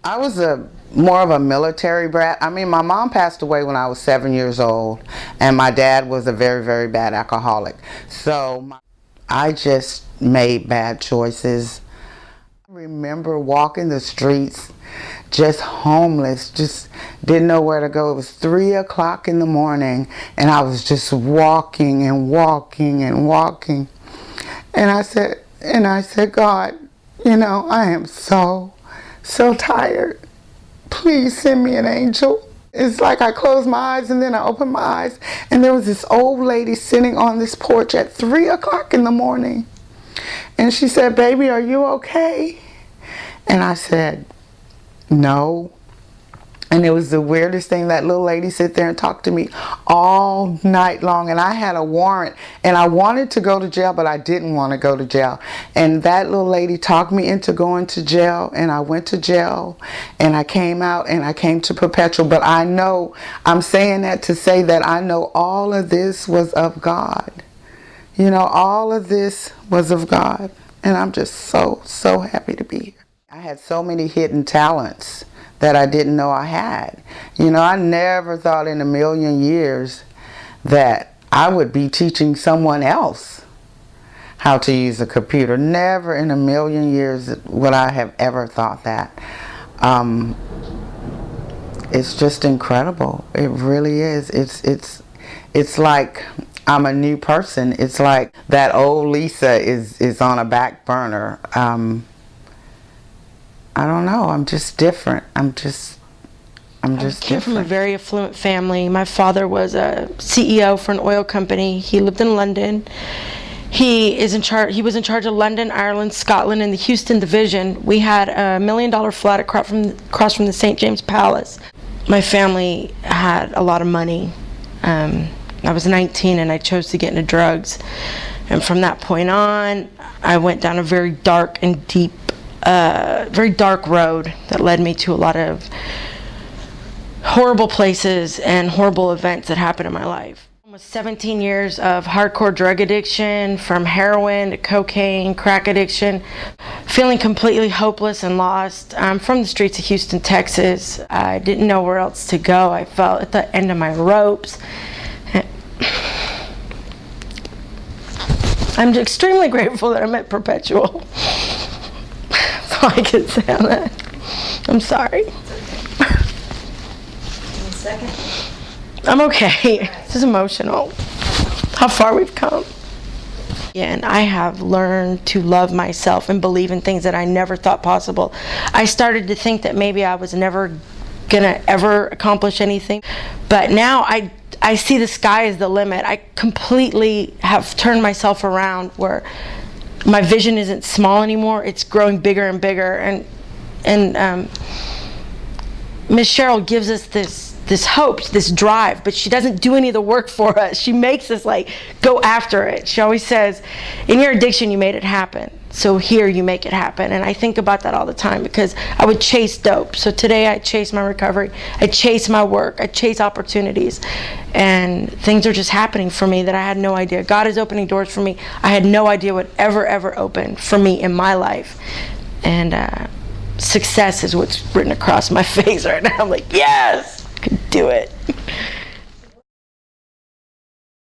I was a more of a military brat. I mean, my mom passed away when I was 7 years old, and my dad was a very, very bad alcoholic. So I just made bad choices. I remember walking the streets, just homeless, just didn't know where to go. It was 3 o'clock in the morning, and I was just walking and walking and walking. And I said, God, I am so tired. Please send me an angel. It's like I closed my eyes and then I opened my eyes, and there was this old lady sitting on this porch at 3 o'clock in the morning. And she said, baby, are you okay? And I said, no. And it was the weirdest thing. That little lady sit there and talked to me all night long. And I had a warrant, and I wanted to go to jail, but I didn't want to go to jail. And that little lady talked me into going to jail, and I went to jail, and I came out, and I came to Perpetual. But I'm saying that to say that I know all of this was of God. All of this was of God. And I'm just so happy to be here. I had so many hidden talents that I didn't know I had. I never thought in a million years that I would be teaching someone else how to use a computer. Never in a million years would I have ever thought that. It's just incredible. It really is. It's like I'm a new person. It's like that old Lisa is on a back burner. I don't know. I'm just different. I came from a very affluent family. My father was a CEO for an oil company. He lived in London. He was in charge of London, Ireland, Scotland, and the Houston division. We had a $1 million flat across from the St. James Palace. My family had a lot of money. I was 19 and I chose to get into drugs. And from that point on, I went down a very dark and deep, very dark road that led me to a lot of horrible places and horrible events that happened in my life. Almost 17 years of hardcore drug addiction, from heroin to cocaine, crack addiction, feeling completely hopeless and lost. I'm from the streets of Houston, Texas. I didn't know where else to go. I felt at the end of my ropes. I'm extremely grateful that I met Perpetual. That's all I can say on that. I'm sorry. Second. I'm okay. This is emotional. How far we've come. And I have learned to love myself and believe in things that I never thought possible. I started to think that maybe I was never gonna ever accomplish anything. But now I see the sky as the limit. I completely have turned myself around where my vision isn't small anymore. It's growing bigger and bigger. And Miss Cheryl gives us this hope, this drive, but she doesn't do any of the work for us. She makes us go after it. She always says, in your addiction you made it happen, so here you make it happen. And I think about that all the time because I would chase dope. So today I chase my recovery, I chase my work, I chase opportunities, and things are just happening for me that I had no idea. God is opening doors for me I had no idea would ever open for me in my life. And success is what's written across my face right now. I'm like, yes, I can do it.